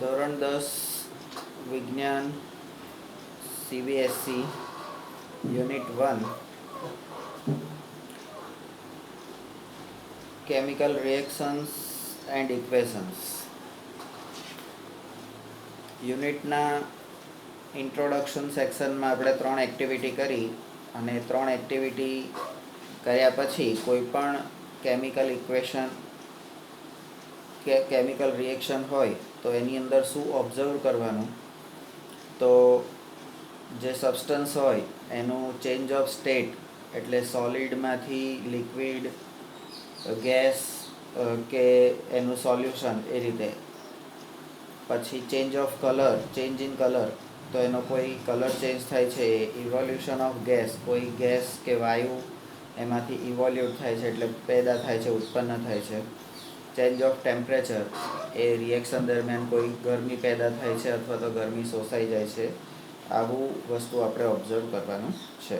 ધોરણ 10 વિજ્ઞાન CBSE unit 1 chemical reactions and equations યુનિટના ઇન્ટ્રોડક્શન સેક્શનમાં આપણે 3 એક્ટિવિટી કરી અને 3 એક્ટિવિટી કર્યા પછી કોઈ પણ કેમિકલ ઇક્વેશન કે કેમિકલ રિએક્શન હોય તો એની અંદર શું ઓબ્ઝર્વ કરવાનું, તો જે સબસ્ટન્સ હોય એનું ચેન્જ ઓફ સ્ટેટ એટલે સોલિડમાંથી લિક્વિડ, ગેસ કે એનું સોલ્યુશન એ રીતે. પછી change of colour, change in colour, તો એનો કોઈ કલર ચેન્જ થાય છે, ઇવોલ્યુશન ઓફ ગેસ, કોઈ ગેસ કે વાયુ એમાંથી ઇવોલ્યુટ થાય છે એટલે પેદા થાય છે, ઉત્પન્ન થાય છે. Change of temperature, A reaction દરમિયાન કોઈ ગરમી પેદા થાય છે અથવા તો ગરમી શોષાઈ જાય છે. આવું વસ્તુ આપણે ઓબ્ઝર્વ કરવાનું છે.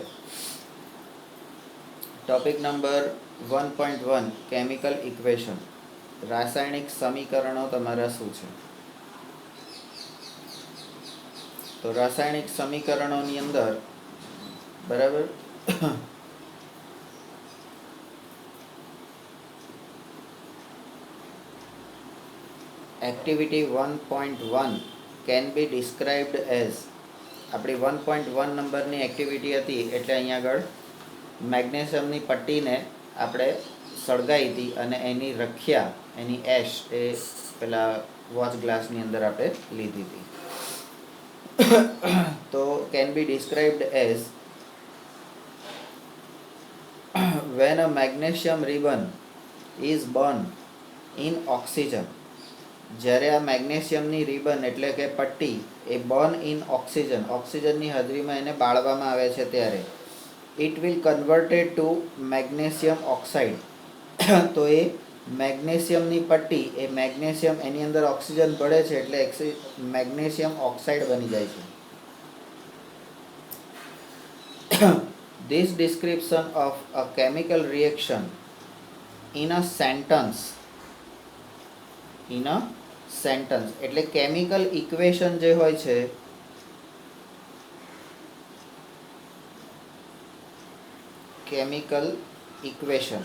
Topic number 1.1 chemical equation. રાસાયણિક સમીકરણો તમારા શું છે? તો રાસાયણિક સમીકરણોની અંદર બરાબર activity 1.1 can be described as, આપણી 1.1 નંબરની એક્ટિવિટી હતી એટલે અહીંયા આગળ મેગ્નેશિયમની પટ્ટીને આપણે સળગાવી હતી અને એની રખ્યા, એની એશ એ પેલા વોચ ગ્લાસની અંદર આપણે લીધી હતી. તો can be described as when a magnesium ribbon is burned in oxygen. જ્યારે આ મેગ્નેશિયમની રિબન એટલે કે પટ્ટી એ બર્ન ઇન ઓક્સિજન, ઓક્સિજનની હાજરીમાં એને બાળવામાં આવે છે ત્યારે it will converted to magnesium oxide. તો એ મેગ્નેશિયમની પટ્ટી એ મેગ્નેશિયમ એની અંદર ઓક્સિજન ભળે છે એટલે મેગ્નેશિયમ ઓક્સાઇડ બની જાય છે. This description of a chemical reaction in a sentence, એટલે કેમિકલ ઇક્વેશન જે હોય છે કેમિકલ ઇક્વેશન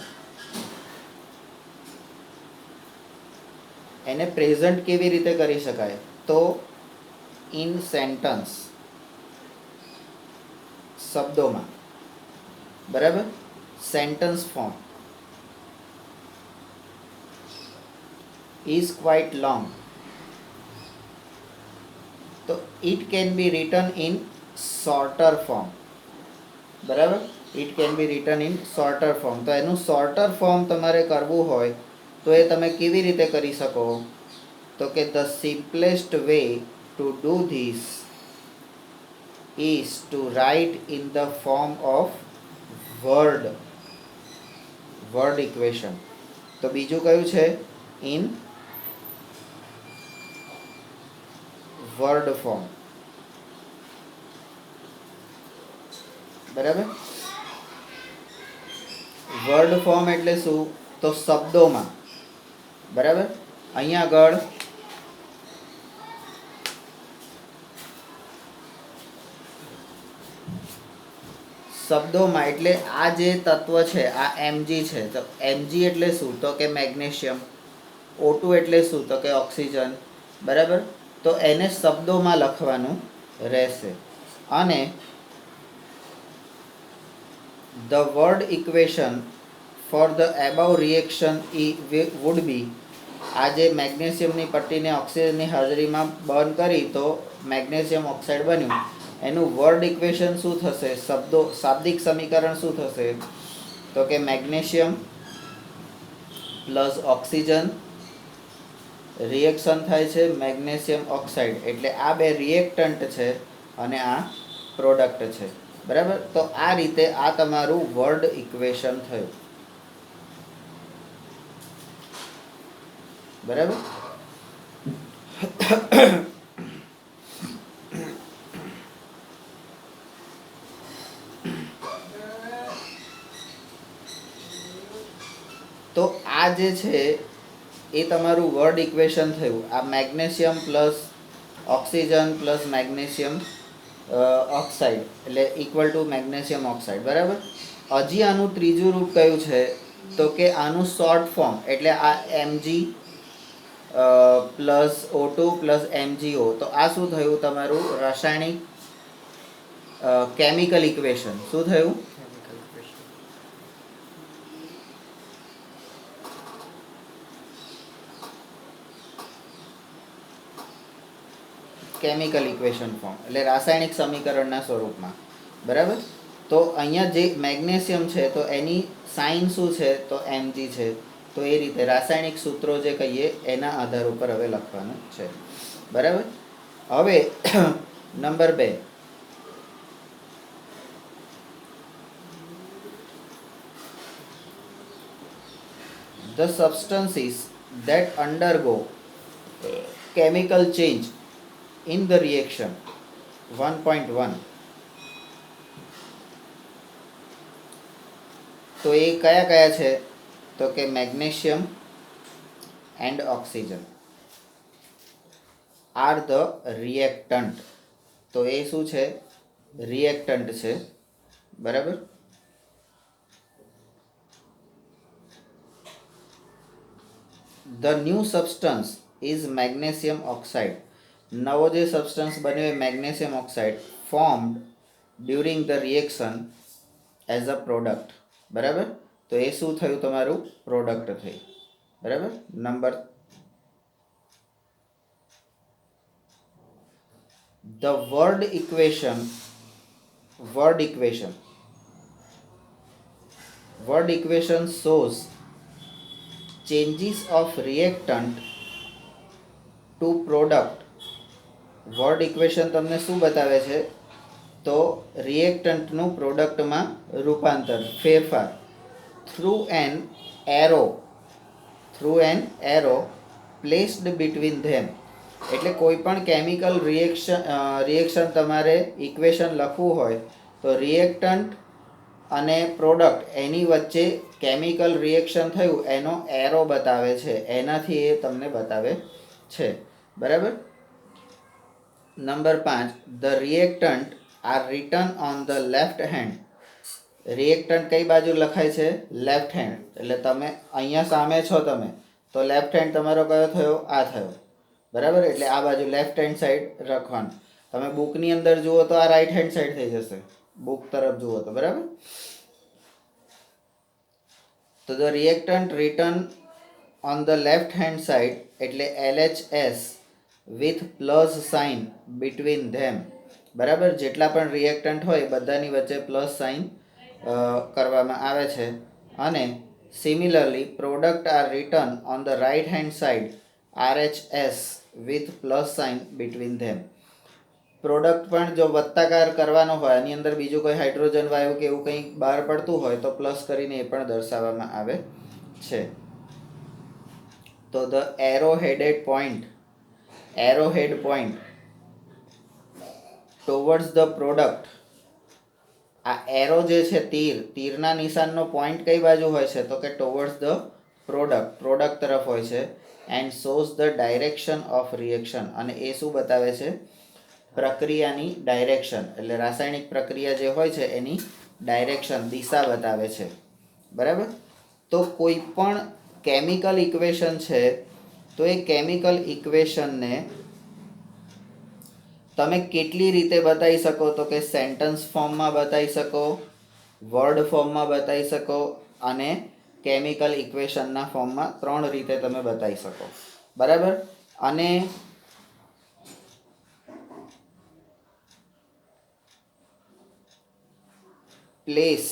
એને પ્રેઝન્ટ કેવી રીતે કરી શકાય? તો ઇન સેન્ટન્સ, શબ્દોમાં, બરાબર, sentence form is quite long. તો it can be written in shorter form, બરાબર, it can be written in shorter form. તો એનું shorter form તમારે કરવું હોય તો એ તમે કેવી રીતે કરી શકો? તો કે the simplest way to do this is to write in the form of word equation. તો બીજું કયું છે? in વર્ડ ફોર્મ, બરાબર. વર્ડ ફોર્મ એટલે શું? તો શબ્દોમાં, બરાબર. અહીંયા આગળ શબ્દોમાં એટલે આ જે તત્વ છે આ Mg છે. તો Mg એટલે શું? તો કે મેગ્નેશિયમ. O2 એટલે શું? તો કે ઓક્સિજન, બરાબર. તો એને શબ્દોમાં લખવાનું રહેશે. અને the word equation for the above reaction would be, આ જે મેગ્નેશિયમની પટ્ટીને ઓક્સિજનની હાજરીમાં બર્ન કરી તો મેગ્નેશિયમ ઓક્સાઇડ બન્યું, એનું વર્ડ ઇક્વેશન શું થશે? શાબ્દિક સમીકરણ શું થશે? તો કે મેગ્નેશિયમ પ્લસ ઓક્સિજન રિએક્શન થાય છે મેગ્નેશિયમ ઓક્સાઇડ, એટલે આ બે રિએક્ટન્ટ છે અને આ પ્રોડક્ટ છે, બરાબર. તો આ રીતે આ તમારું વર્ડ ઇક્વેશન થયું, બરાબર. તો આ જે છે એ તમારું વર્ડ ઇક્વેશન થયું. આ magnesium plus oxygen plus magnesium oxide એટલે ઇક્વલ ટુ મેગ્નેશિયમ ઓક્સાઇડ, બરાબર. હજી આનું ત્રીજું રૂપ કયું છે તો કે આનું શોર્ટ ફોર્મ એટલે આ Mg plus O2 plus MgO. તો આ શું થયું તમારું રાસાયણિક કેમિકલ ઇક્વેશન. શું થયું? કેમિકલ ઇક્વેશન ફોર્મ એટલે રાસાયણિક સમીકરણના સ્વરૂપમાં, બરાબર. તો અહીંયા જે મેગ્નેશિયમ છે તો એની સાઇન શું છે તો Mg છે. તો એ રીતે રાસાયણિક સૂત્રો જે કહીએ એના આધાર ઉપર હવે લખવાનું છે, બરાબર. હવે number 2, the substances that undergo chemical change in the reaction. 1.1. તો એ કયા કયા છે તો કે magnesium and oxygen are the reactant. તો એ શું છે? રિએક્ટન્ટ છે, બરાબર. The new substance is magnesium oxide. નવો જે સબસ્ટન્સ બન્યો એ magnesium oxide formed during the reaction as a product, બરાબર. તો એ શું થયું? તમારું પ્રોડક્ટ થઈ, બરાબર. Number the word equation shows changes of reactant to product. Word equation તમને શું બતાવે છે તો રિએક્ટન્ટનું પ્રોડક્ટમાં રૂપાંતર, ફેરફાર through an arrow placed between ધેમ. એટલે કોઈ પણ કેમિકલ રિએક્શન તમારે ઇક્વેશન લખવું હોય તો રિએક્ટન્ટ અને પ્રોડક્ટ એની વચ્ચે કેમિકલ રિએક્શન થયું એનો એરો બતાવે છે, એનાથી એ તમને બતાવે છે, બરાબર. Number 5, the reactant are written on the left hand. Reactant કઈ બાજુ લખાય છે? Left hand. એટલે તમે અહીંયા સામે છો તમે તો લેફ્ટ હેન્ડ તમારો કયો થયો? આ થયો, બરાબર. એટલે આ બાજુ લેફ્ટ હેન્ડ સાઈડ રાખવાનું. તમે બુકની અંદર જુઓ તો આ રાઈટ હેન્ડ સાઈડ થઈ જશે, બુક તરફ જુઓ તો, બરાબર. તો the reactant return on the left hand side એટલે LHS with plus sign between them, બરાબર. જેટલા પણ રિએક્ટન્ટ હોય બધાની વચ્ચે પ્લસ સાઇન કરવામાં આવે છે. અને similarly product are written on the right hand side RHS with plus sign between them. Product પણ જો વત્તાકાર કરવાનો હોય, એની અંદર બીજું કોઈ હાઇડ્રોજન વાયુ કે એવું કંઈ બહાર પડતું હોય તો પ્લસ કરીને એ પણ દર્શાવવામાં આવે છે. તો the arrowhead point towards the product. આ એરો જે છે તીરના નિશાનનો પોઈન્ટ કઈ બાજુ હોય છે તો કે ટુવર્ડ્સ ધ પ્રોડક્ટ તરફ હોય છે. And shows the direction of reaction. અને એ શું બતાવે છે? પ્રક્રિયાની ડાયરેક્શન. એટલે રાસાયણિક પ્રક્રિયા જે હોય છે એની ડાયરેક્શન, દિશા બતાવે છે, બરાબર. તો કોઈ પણ કેમિકલ ઇક્વેશન છે તો એ કેમિકલ ઇક્વેશનને તમે કેટલી રીતે બતાવી શકો તો કે સેન્ટન્સ ફોર્મમાં બતાવી શકો, વર્ડ ફોર્મમાં બતાવી શકો અને કેમિકલ ઇક્વેશનના ફોર્મમાં 3 રીતે તમે બતાવી શકો, બરાબર. અને પ્લેસ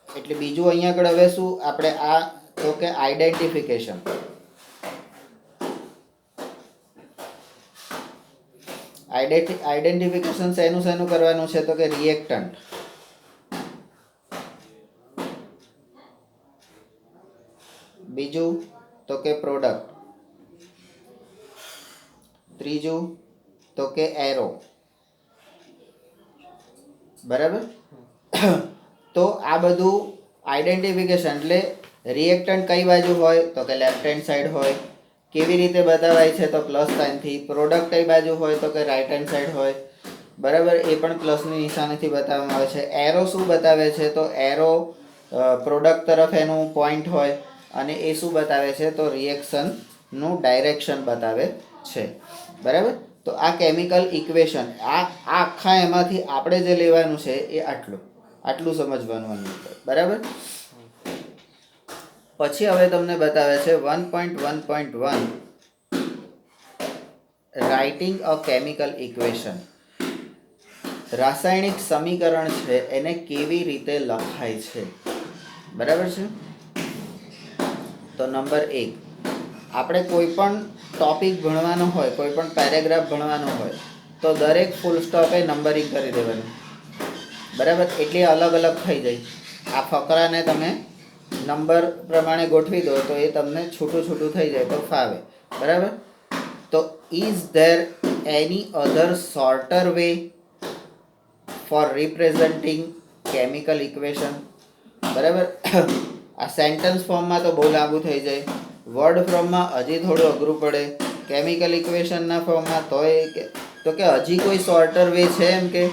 એટલે બીજું અહીંયા આગળ હવે શું આપણે આ તો કે આઈડેન્ટિફિકેશન. આઈડેન્ટિફિકેશન શેનું કરવાનું છે તો કે રિએક્ટન્ટ. બીજું તો કે પ્રોડક્ટ. ત્રીજું તો કે એરો, બરાબર. તો આ બધું આઈડેન્ટિફિકેશન એટલે રિએક્ટન્ટ કઈ બાજુ હોય તો કે લેફ્ટ હેન્ડ સાઈડ હોય. કેવી રીતે બતાવાય છે તો પ્લસ સાઇનથી. પ્રોડક્ટ કઈ બાજુ હોય તો કે રાઈટ હેન્ડ સાઈડ હોય. બરાબર, એ પણ પ્લસની નિશાનીથી બતાવવામાં આવે છે. એરો શું બતાવે છે તો એરો પ્રોડક્ટ તરફ એનું પોઈન્ટ હોય અને એ શું બતાવે છે તો રિએક્શનનું ડાયરેક્શન બતાવે છે. બરાબર, તો આ કેમિકલ ઇક્વેશન, આ આખા એમાંથી આપણે જે લેવાનું છે એ આટલું સમજવાનું અંદર. બરાબર, પછી હવે તમને બતાવે છે 1.1.1 રાઇટિંગ અ કેમિકલ ઇક્વેશન. રાસાયણિક સમીકરણ છે એને કેવી રીતે લખાય છે. બરાબર છે, તો નંબર 1, આપણે કોઈ પણ ટોપિક ભણવાનો હોય, કોઈ પણ પેરેગ્રાફ ભણવાનો હોય તો દરેક ફૂલ સ્ટોપે નંબરિંગ કરી દેવાનું. બરાબર, એટલે અલગ અલગ થઈ જાય. આ ફકરાને તમે નંબર પ્રમાણે ગોઠવી દો તો એ તમને છૂટું છૂટું થઈ જાય તો ફાવે. બરાબર, તો is there any other shorter way for representing chemical equation. બરાબર, આ સેન્ટેન્સ ફોર્મમાં તો બહુ લાંબુ થઈ જાય. વર્ડ ફોર્મમાં હજી થોડું અઘરું પડે. કેમિકલ ઇક્વેશનના ફોર્મમાં તો કે હજી કોઈ શોર્ટર વે છે એમ કે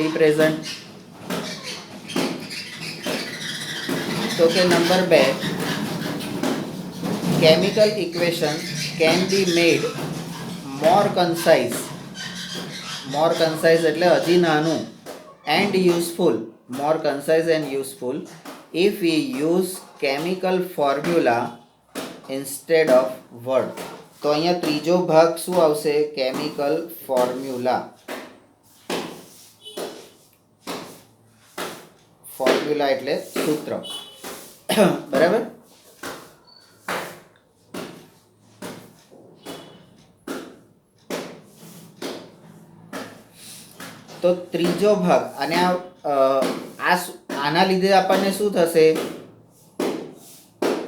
રિપ્રેઝન્ટ? તો કે number 2, chemical equation can be made more concise. More concise એટલે હજી નાનું. And useful, more concise and useful if V use chemical formula instead of word. તો અહીંયા ત્રીજો ભાગ શું આવશે? Chemical formula. ફોર્મ્યુલા એટલે સૂત્ર. બરાબર, તો ત્રીજો ભાગ. અને આના લીધે આપણને શું થશે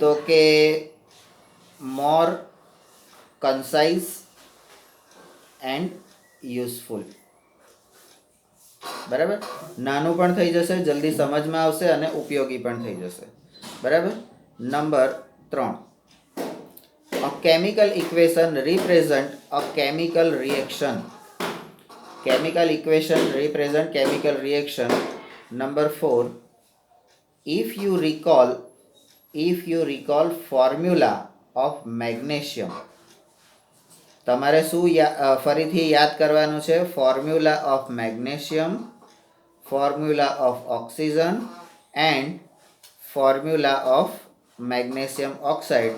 તો કે મોર કન્સાઇઝ એન્ડ યુઝફુલ. બરાબર, નાનું પણ થઈ જશે, જલ્દી સમજમાં આવશે અને ઉપયોગી પણ થઈ જશે. બરાબર, number 3, a chemical equation represent a chemical reaction. Chemical equation represent chemical reaction. Number 4, if you recall formula of magnesium. તમારે શું ફરીથી યાદ કરવાનું છે? Formula of magnesium, formula of oxygen and formula of magnesium oxide.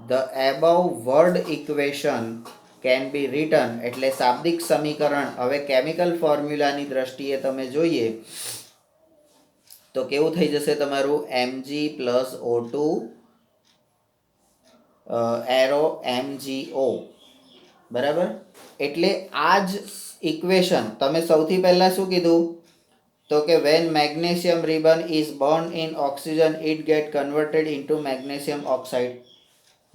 The above word equation can be return. એટલે શાબ્દિક સમીકરણ હવે કેમિકલ ફોર્મ્યુલાની દ્રષ્ટિએ તમે જોઈએ તો કેવું થઈ જશે તમારું? Mg plus O2 arrow MgO. બરાબર, એટલે આ જ ઇક્વેશન તમે સૌથી પહેલા શું કીધું તો કે when magnesium ribbon is burn in oxygen it get converted into magnesium oxide.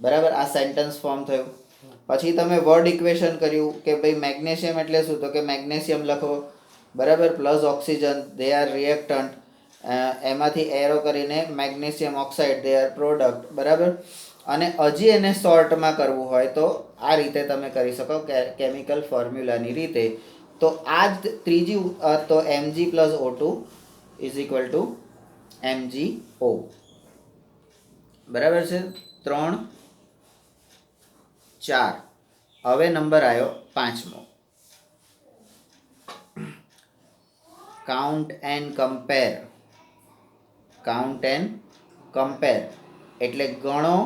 બરાબર, આ સેન્ટેન્સ ફોર્મ થયું. પછી તમે વર્ડ ઇક્વેશન કર્યું કે ભાઈ મેગ્નેશિયમ એટલે શું તો કે મેગ્નેશિયમ લખો. બરાબર, plus oxygen they are reactant. એમાંથી એરો કરીને magnesium oxide they are product. બરાબર, અને હજી એને શોર્ટમાં કરવું હોય તો આ રીતે તમે કરી શકો કેમિકલ ફોર્મ્યુલાની રીતે. તો આ જ ત્રીજી, તો Mg plus O2 is equal to MgO. બરાબર છે, 3, 4. હવે નંબર આવ્યો 5મો, count and compare. Count and compare એટલે ગણો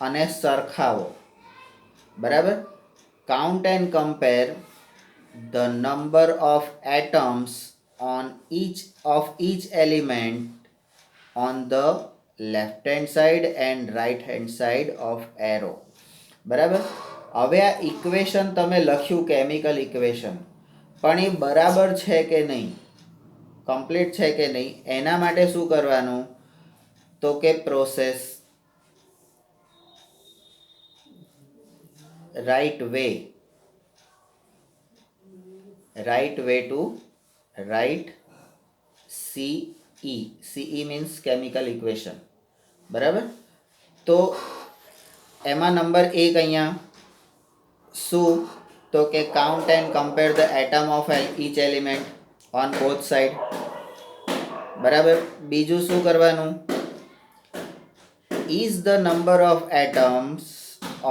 અને સરખાવો. બરાબર, count and compare the number of atoms on each element on the left hand side and right hand side of arrow. બરાબર, હવે આ ઇક્વેશન તમે લખ્યું કેમિકલ ઇક્વેશન, પણ એ બરાબર છે કે નહીં, કમ્પ્લીટ છે કે નહીં, એના માટે શું કરવાનું તો કે process, right way to write CE CE means chemical equation, બરાબર. તો એમાં નંબર 1 અહીંયા શું, તો કે count and compare the atom of each element on both side, બરાબર. બીજું શું કરવાનું, is the number of atoms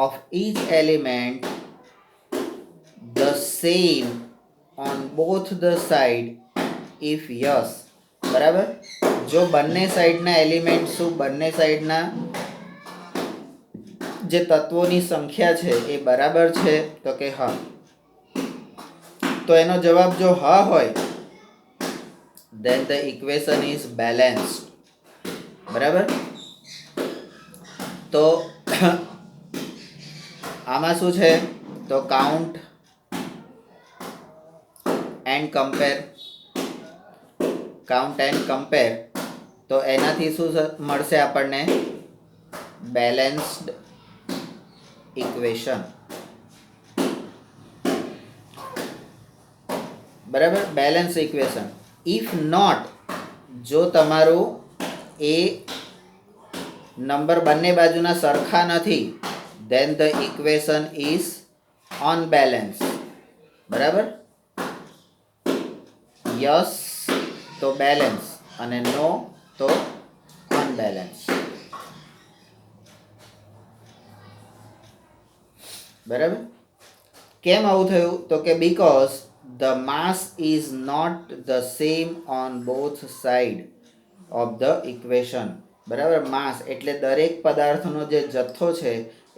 of each element the same on both the side, if yes, બરાબર. જો બંને સાઈડના એલિમેન્ટ શું બંને સાઈડના જે તત્વોની સંખ્યા છે એ બરાબર છે, તો કે હા. તો એનો જવાબ જો હા હોય, then the equation is balanced, બરાબર. તો આમાં શું છે, તો કાઉન્ટ એન્ડ કમ્પેર, તો એનાથી શું મળશે આપણને, બેલેન્સ્ડ ઇક્વેશન, બરાબર. Balance equation. ઇફ નોટ, જો તમારું એ નંબર બંને બાજુના સરખા નથી, then the equation is unbalanced, બરાબર. યસ તો બેલેન્સ અને નો તો અનબેલેન્સ, બરાબર. કેમ આવું થયું, તો કે because the mass is not the same on both side of the equation, બરાબર. માસ એટલે દરેક પદાર્થનો જે જથ્થો છે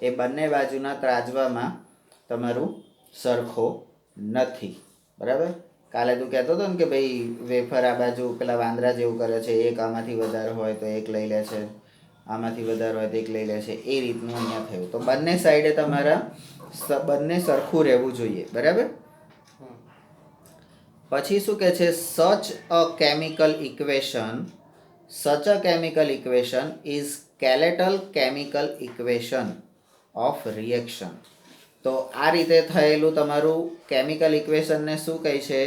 એ બંને બાજુના ત્રાજવામાં તમારું સરખો નથી, બરાબર. કાલે તું કહેતો હતો ને કે ભાઈ વેફર આ બાજુ પેલા વાંદરા જેવું કરે છે, એક આમાંથી વધારે હોય તો એક લઈ લે છે, આમાંથી વધારે હોય તો એક લઈ લે છે, એ રીતનું અહીંયા થયું. તો બંને સાઈડે તમારા બંને સરખું રહેવું જોઈએ, બરાબર. પછી શું કહે છે, such a chemical equation is skeletal chemical equation of reaction. તો આ રીતે થયેલું તમારું કેમિકલ ઇક્વેશનને શું કહે છે,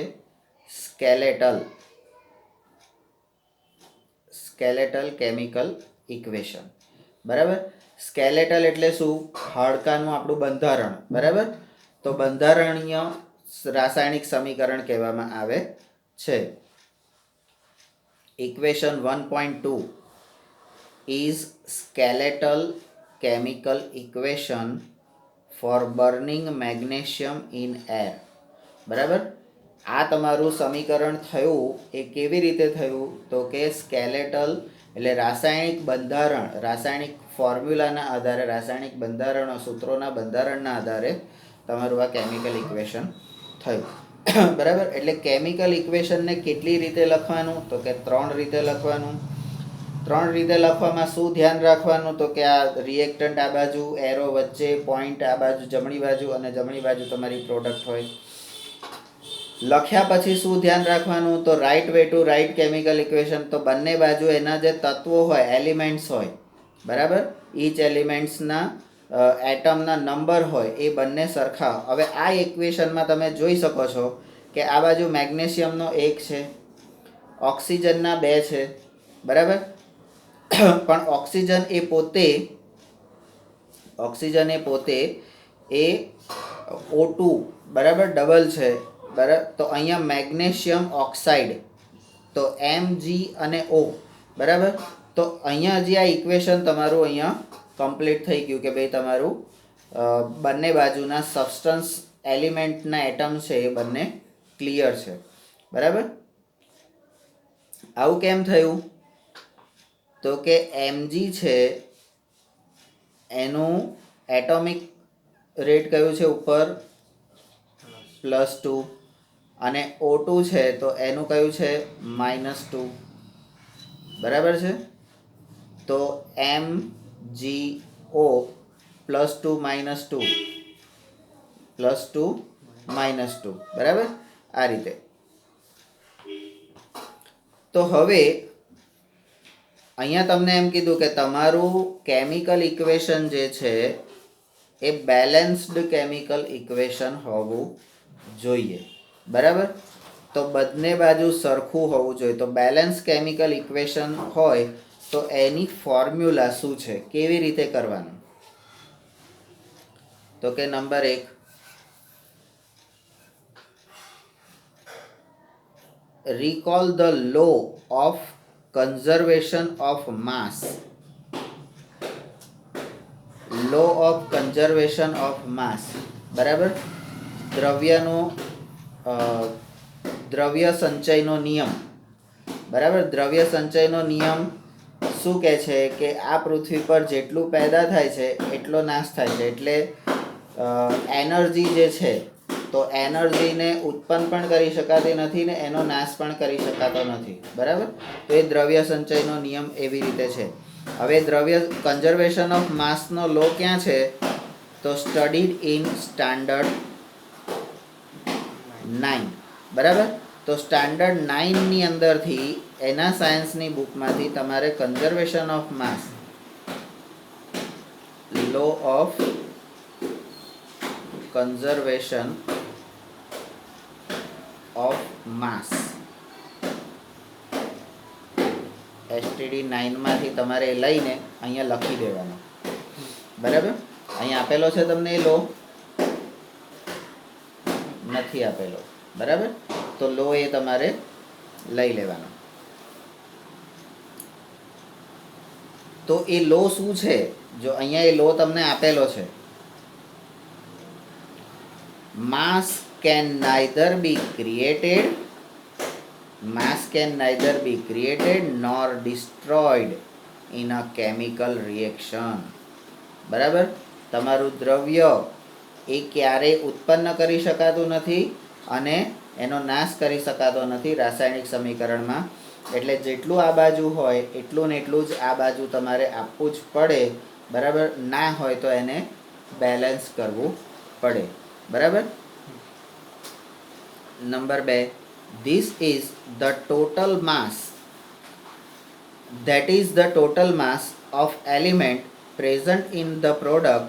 સ્કેલેટલ કેમિકલ ઇક્વેશન, બરાબર. સ્કેલેટલ એટલે શું, હાડકાનું આપણું બંધારણ, બરાબર. તો બંધારણીય રાસાયણિક સમીકરણ કહેવામાં આવે છે. Equation 1.2 is skeletal chemical equation for burning magnesium in air, બરાબર. આ તમારું સમીકરણ થયું એ કેવી રીતે થયું, તો કે સ્કેલેટલ એટલે રાસાયણિક બંધારણ, રાસાયણિક ફોર્મ્યુલાના આધારે, રાસાયણિક બંધારણો સૂત્રોના બંધારણના આધારે તમારું આ કેમિકલ ઇક્વેશન થયું, બરાબર. એટલે કેમિકલ ઇક્વેશનને કેટલી રીતે લખવાનું, તો કે 3 રીતે લખવાનું. 3 રીતે લખવામાં શું ધ્યાન રાખવાનું, તો કે આ રિએક્ટન્ટ આ બાજુ, એરો વચ્ચે, પોઈન્ટ આ બાજુ જમણી બાજુ અને જમણી બાજુ તમારી પ્રોડક્ટ હોય. લખ્યા પછી શું ધ્યાન રાખવાનું, તો right way to right chemical equation, તો બંને બાજુ એના જે તત્વો હોય, એલિમેન્ટ્સ હોય, બરાબર, ઈચ એલિમેન્ટ્સના એટમના નંબર હોય એ બંને સરખા. હવે આ ઇક્વેશનમાં તમે જોઈ શકો છો કે આ બાજુ મેગ્નેશિયમનો 1 છે, ઓક્સિજનના 2 છે, બરાબર. પણ ઓક્સિજન એ પોતે એ O2, બરાબર, ડબલ છે, બરાબર. તો અહીંયા મેગ્નેશિયમ ઓક્સાઇડ, તો Mg અને O, બરાબર. તો અહીંયા હજી આ ઇક્વેશન તમારું અહીંયા કમ્પ્લીટ થઈ ગયું કે ભાઈ તમારું બંને બાજુના સબસ્ટન્સ એલિમેન્ટના એટમ છે એ બંને ક્લિયર છે, બરાબર. આવું કેમ થયું, તો કે Mg છે એનું એટોમિક રેટ કયું છે ઉપર, +2, અને O2 છે તો એનું કયું છે -2, બરાબર છે. તો MgO +2 -2, બરાબર, આ રીતે. તો હવે અહીંયા તમને એમ કીધું કે તમારું કેમિકલ ઇક્વેશન જે છે એ બેલેન્સ્ડ કેમિકલ ઇક્વેશન હોવું જોઈએ, બરાબર. તો બંને બાજુ સરખું હોવું જોઈએ. તો બેલેન્સ કેમિકલ ઇક્વેશન હોય તો એની ફોર્મ્યુલા શું છે, કેવી રીતે કરવાનું? તો કે number 1, recall the law of conservation of mass. Law of conservation of mass, બરાબર? દ્રવ્ય સંચયનો નિયમ, બરાબર? દ્રવ્ય સંચયનો નિયમ શું કહે છે કે આ પૃથ્વી પર જેટલું પેદા થાય છે એટલો નાશ થાય છે. એટલે એનર્જી જે છે તો એનર્જીને ઉત્પન્ન પણ કરી શકાતી નથી ને એનો નાશ પણ કરી શકાતો નથી, બરાબર? તો એ દ્રવ્ય સંચયનો નિયમ એવી રીતે છે. હવે દ્રવ્ય કન્ઝર્વેશન ઓફ માસનો લો ક્યાં છે? તો સ્ટડીડ ઇન સ્ટાન્ડર્ડ 9, બરાબર? તો સ્ટાન્ડર્ડ 9ની અંદરથી એના સાયન્સની બુકમાંથી તમારે conservation of mass, law of conservation of mass STD 9માંથી તમારે લઈને અહીંયા લખી દેવાનો, બરાબર? અહીંયા આપેલો છે તમને એ લો? નથી આપેલો, બરાબર? તો લો એ તમારે લઈ લેવાનો. તો એ લો શું છે? જો અહીંયા એ લો તમને આપેલો છે, mass can neither be created nor destroyed in a chemical reaction. બરાબર? તમારું દ્રવ્ય એ ક્યારેય ઉત્પન્ન કરી શકાતું નથી અને એનો નાશ કરી શકાતો નથી રાસાયણિક સમીકરણમાં. એટલે જેટલું આ બાજુ હોય એટલું ને એટલું જ આ બાજુ તમારે આપવું જ પડે, બરાબર? ના હોય તો એને બેલેન્સ કરવું પડે, બરાબર? Number 2, this is the total mass, that is the total mass of element present in the product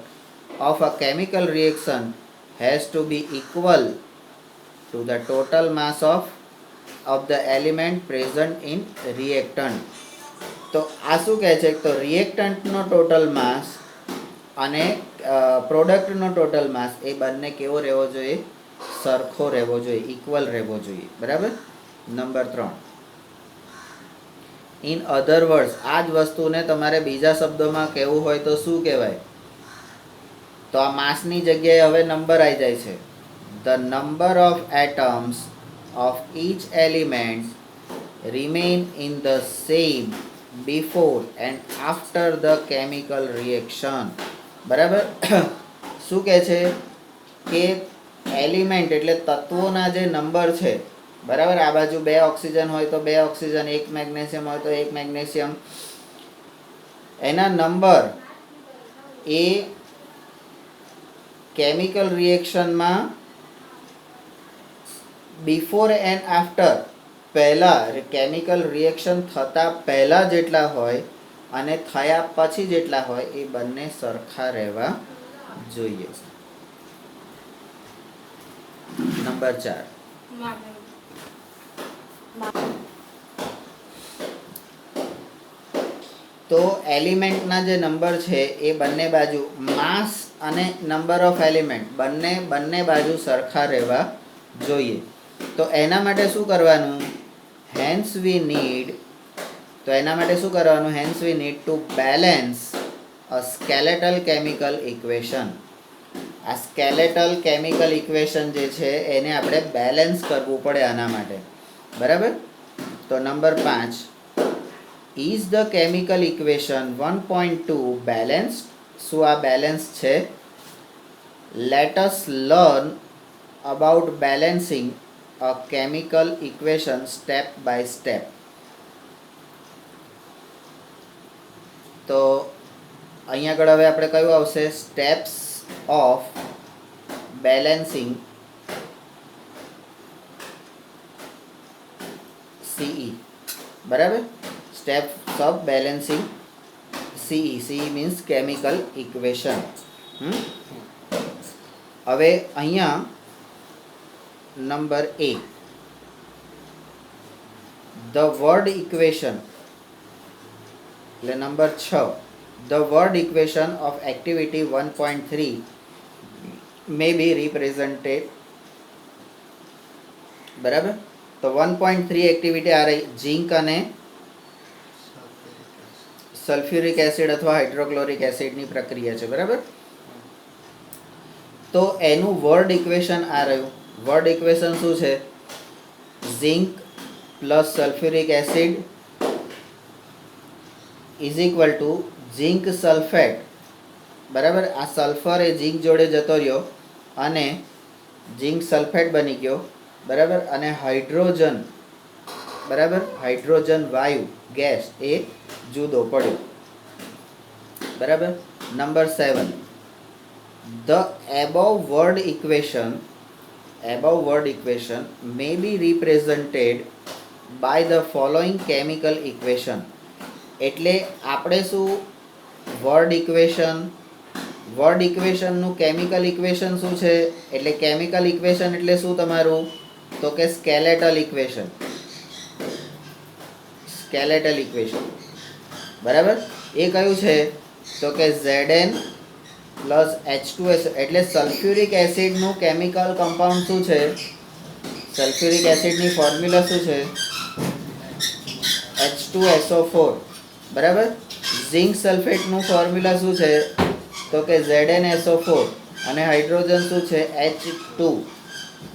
of a chemical reaction has to be equal to the total mass of the element present in reactant. તો આ શું કહે છે? તો રિએક્ટન્ટનો total માસ અને પ્રોડક્ટનો total માસ એ બંને કેવો રહેવો જોઈએ? સરખો રહેવો જોઈએ, ઇક્વલ રહેવો જોઈએ, બરાબર? નંબર 3, ઇન અધર વર્ડ્સ, આ જ વસ્તુને તમારે બીજા શબ્દોમાં કહેવું હોય તો શું કહેવાય? તો આ માસની જગ્યાએ હવે નંબર આવી જાય છે. The number of atoms of each element remain in the same before and after the chemical reaction. બરાબર? શું કહે છે કે એલિમેન્ટ એટલે તત્વોના જે નંબર છે, બરાબર? આ બાજુ 2 ઓક્સિજન હોય તો 2 ઓક્સિજન, 1 મેગ્નેશિયમ હોય તો 1 મેગ્નેશિયમ, એના નંબર એ કેમિકલ રિએક્શનમાં બિફોર એન્ડ આફ્ટર, પહેલાં કેમિકલ રિએક્શન થતાં પહેલાં જેટલા હોય અને થયા પછી જેટલા હોય એ બંને સરખા રહેવા જોઈએ. નંબર 4, તો એલિમેન્ટના જે નંબર છે એ બંને બાજુ માસ અને નંબર ઓફ એલિમેન્ટ બંને બાજુ સરખા રહેવા જોઈએ. તો એના માટે શું કરવાનું? Hence we need to balance a skeletal chemical equation. આ સ્કેલેટલ કેમિકલ ઇક્વેશન જે છે એને આપણે બેલેન્સ કરવું પડે આના માટે, બરાબર? તો number 5, is the chemical equation 1.2 balanced? શું આ બેલેન્સ છે? Let us learn about balancing a chemical equation step by step. તો અહીંયા આગળ હવે આપણે કયું આવશે? સ્ટેપ્સ ઓફ બેલેન્સિંગ CE, બરાબર? Steps of balancing CE means chemical equation. હવે અહીંયા નંબર 1, ધ વર્ડ ઇક્વેશન એટલે number 6, the word equation of activity 1.3 may be represented. બરાબર, તો 1.3 એક્ટિવિટી આ રહી, ઝીંક અને સલ્ફ્યુરિક એસિડ અથવા હાઇડ્રોક્લોરિક એસિડની પ્રક્રિયા છે. બરાબર, તો એનું વર્ડ ઇક્વેશન આ રહ્યું. વર્ડ ઇક્વેશન શું છે? Zinc plus sulphuric acid is equal to zinc sulphate. બરાબર, આ સલ્ફર એ ઝીંક જોડે જતો રહ્યો અને ઝીંક સલ્ફેટ બની ગયો. બરાબર, અને હાઇડ્રોજન, બરાબર, હાઇડ્રોજન વાયુ ગેસ એ જુદો પડ્યો. બરાબર, number 7, the above word equation may be represented by the following chemical equation. એટલે આપણે શું વર્ડ ઇક્વેશનનું કેમિકલ ઇક્વેશન શું છે? એટલે કેમિકલ ઇક્વેશન એટલે શું તમારું? તો કે સ્કેલેટલ ઇક્વેશન. બરાબર, એ કયું છે? તો કે Zn પ્લસ H2S. એટલે સલ્ફ્યુરિક એસિડનું કેમિકલ કમ્પાઉન્ડ શું છે? સલ્ફ્યુરિક એસિડની ફોર્મ્યુલા શું છે? H2SO4. બરાબર, ઝિંક સલ્ફેટનું ફોર્મ્યુલા શું છે? તો કે ZnSO4 અને હાઇડ્રોજન શું છે? H2.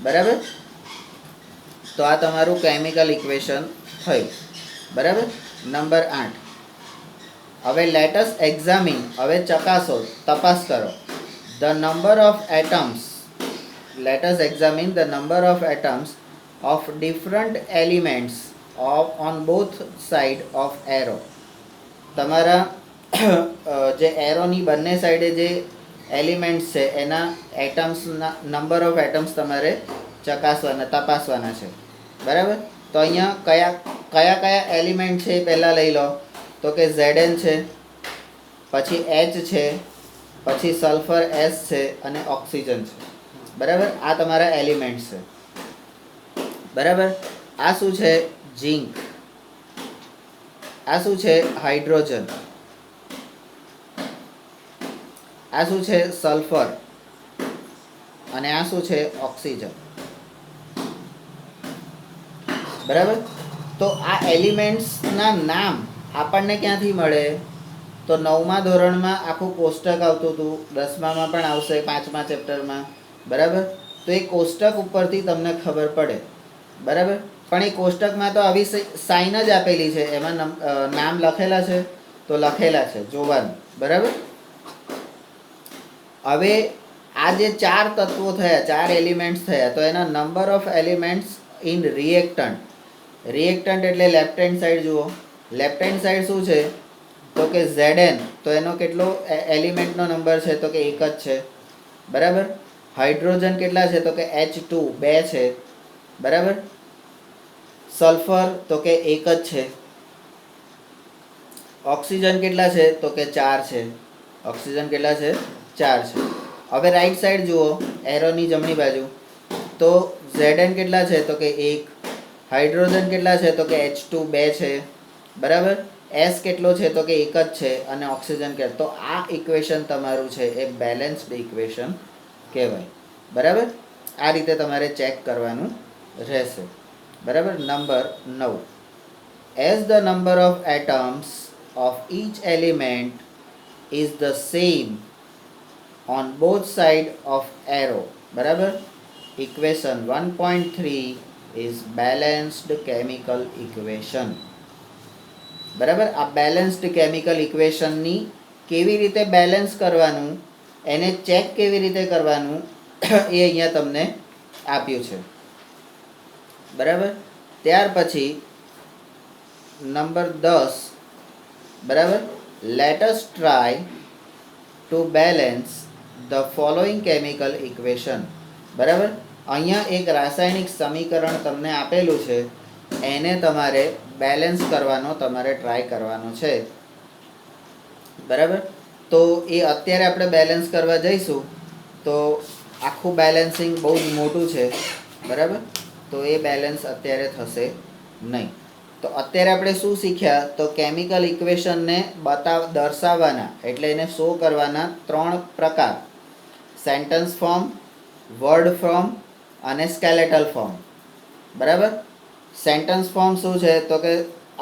બરાબર, તો આ તમારું કેમિકલ ઇક્વેશન થયું. બરાબર, નંબર 8, હવે લેટસ એક્ઝામિન, હવે ચકાસો, તપાસ કરો, the number of atoms. Let's examine the number of atoms of different elements on both side of arrow. તમારા જે એરોની બંને સાઈડે જે એલિમેન્ટ્સ છે એના એટમ્સના નંબર ઓફ એટમ્સ તમારે તપાસવાના છે. બરાબર, તો અહીંયા કયા એલિમેન્ટ છે એ પહેલાં લઈ લો. તો કે Zn છે, પછી H છે, પછી સલ્ફર S છે અને ઓક્સિજન છે. બરાબર, આ તમારા એલિમેન્ટ્સ છે. બરાબર, આ શું છે? ઝીંક. આ શું છે? હાઇડ્રોજન. આ શું છે? સલ્ફર. અને આ શું છે? ઓક્સિજન. બરાબર, તો આ એલિમેન્ટ્સના નામ આપણને ક્યાંથી મળે? તો 9મા ધોરણમાં આખું કોષ્ટક આવતું હતું, 10મામાં પણ આવશે, 5મા ચેપ્ટરમાં. બરાબર, તો એ કોષ્ટક ઉપરથી તમને ખબર પડે. બરાબર, પણ એ કોષ્ટકમાં તો આવી સાઇન જ આપેલી છે, એમાં નામ લખેલા છે તો લખેલા છે, જોવાનું. બરાબર, હવે આ જે 4 તત્વો થયા, 4 એલિમેન્ટ્સ થયા, તો એના number of elements in reactant. Reactant એટલે લેફ્ટ હેન્ડ સાઈડ જુઓ. લેફ્ટ હેન્ડ સાઈડ શું છે? તો કે Zn, તો એનો કેટલો એલિમેન્ટનો નંબર છે? તો કે 1 જ છે. બરાબર, હાઇડ્રોજન કેટલા છે? તો કે H2 2 છે. બરાબર, સલ્ફર તો કે 1 જ છે. ઓક્સિજન કેટલા છે? તો કે 4 છે. ઓક્સિજન કેટલા છે? 4 છે. હવે રાઈટ સાઈડ જુઓ, એરોની જમણી બાજુ, તો Zn કેટલા છે? તો કે 1. હાઇડ્રોજન કેટલા છે? તો કે H2 2 છે. બરાબર, S કેટલો છે? તો કે 1 જ છે. અને ઓક્સિજન કેટલો? તો આ ઇક્વેશન તમારું છે એ બેલેન્સ્ડ ઇક્વેશન કહેવાય. બરાબર, આ રીતે તમારે ચેક કરવાનું રહેશે. બરાબર, number 9, as the number of atoms of each element is the same on both side of arrow. બરાબર, equation 1.3 is balanced chemical equation. બરાબર, આ બેલેન્સ્ડ કેમિકલ ઇક્વેશનની કેવી રીતે બેલેન્સ કરવાનું, એને ચેક કેવી રીતે કરવાનું એ અહીંયા તમને આપ્યું છે. બરાબર, ત્યાર પછી નંબર 10, બરાબર, let us try to balance the following chemical equation. બરાબર, અહીંયા એક રાસાયણિક સમીકરણ તમને આપેલું છે, એને તમારે બેલેન્સ કરવાનો, તમારે ટ્રાય કરવાનો છે. બરાબર, તો એ અત્યારે આપણે બેલેન્સ કરવા જઈશું તો આખું બેલેન્સિંગ બહુ જ મોટું છે. બરાબર, તો એ બેલેન્સ અત્યારે થશે નહીં. તો અત્યારે આપણે શું શીખ્યા તો કેમિકલ ઇક્વેશનને દર્શાવવાના એટલે એને શો કરવાના 3 પ્રકાર: સેન્ટેન્સ ફોર્મ, વર્ડ ફોર્મ અને સ્કેલેટલ ફોર્મ. બરાબર. સેન્ટેન્સ ફોર્મ શું છે તો કે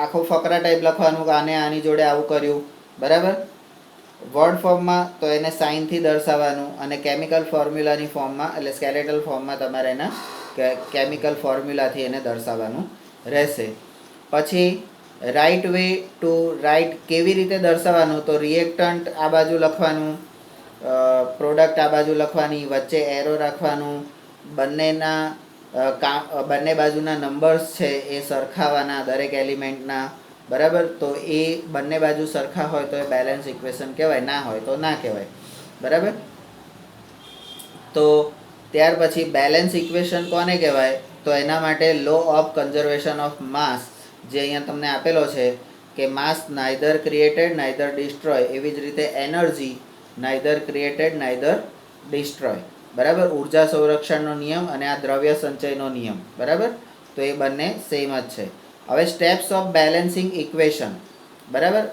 આખો ફકરા ટાઈપ લખવાનું કે આને આની જોડે આવું કર્યું. બરાબર. વર્ડ ફોર્મમાં તો એને સાઇનથી દર્શાવવાનું અને કેમિકલ ફોર્મ્યુલાની ફોર્મમાં એટલે સ્કેલેટલ ફોર્મમાં તમારે એના કેમિકલ ફોર્મ્યુલાથી એને દર્શાવવાનું રહેશે. પછી રાઇટ વે ટુ રાઇટ કેવી રીતે દર્શાવવાનું તો રિએક્ટન્ટ આ બાજુ લખવાનું, પ્રોડક્ટ આ બાજુ લખવાની, વચ્ચે એરો રાખવાનું, બંને બાજુના નંબર્સ છે એ સરખાવાના દરેક એલિમેન્ટના. બરાબર. તો એ બંને બાજુ સરખા હોય તો એ બેલેન્સ ઇક્વેશન કહેવાય, ના હોય તો ના કહેવાય. બરાબર. તો ત્યાર પછી બેલેન્સ ઇક્વેશન કોને કહેવાય તો એના માટે law of conservation of mass જે અહીંયા તમને આપેલો છે કે mass neither created neither destroy, એવી જ રીતે energy neither created neither destroy. બરાબર. ઉર્જા સંરક્ષણનો નિયમ અને આ દ્રવ્ય સંચયનો નિયમ. બરાબર. તો એ બંને સેમ જ છે. હવે સ્ટેપ્સ ઓફ બેલેન્સિંગ ઇક્વેશન. બરાબર.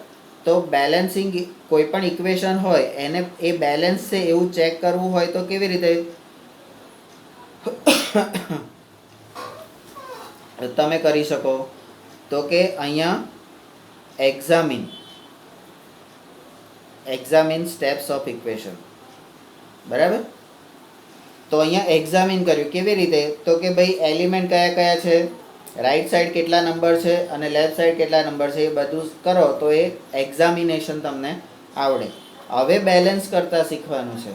તો બેલેન્સિંગ કોઈ પણ ઇક્વેશન હોય એને એ બેલેન્સ છે એવું ચેક કરવું હોય તો કેવી રીતે તમે કરી શકો તો કે અહીંયા એક્ઝામિન સ્ટેપ્સ ઓફ ઇક્વેશન. બરાબર. તો અહીંયા એક્ઝામિન કર્યું કેવી રીતે તો કે ભાઈ એલિમેન્ટ કયા કયા છે, રાઈટ સાઈડ કેટલા નંબર છે અને લેફ્ટ સાઈડ કેટલા નંબર છે, એ બધું કરો તો એ એક્ઝામિનેશન તમને આવડે. હવે બેલેન્સ કરતાં શીખવાનું છે.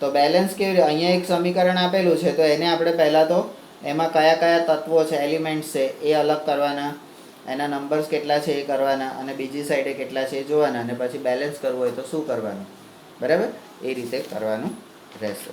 તો બેલેન્સ કેવી રીતે, અહીંયા એક સમીકરણ આપેલું છે તો એને આપણે પહેલાં તો એમાં કયા કયા તત્વો છે, એલિમેન્ટ્સ છે એ અલગ કરવાના, એના નંબર્સ કેટલા છે એ કરવાના અને બીજી સાઈડે કેટલા છે એ જોવાના અને પછી બેલેન્સ કરવું હોય તો શું કરવાનું. બરાબર. એ રીતે કરવાનું રહેશે.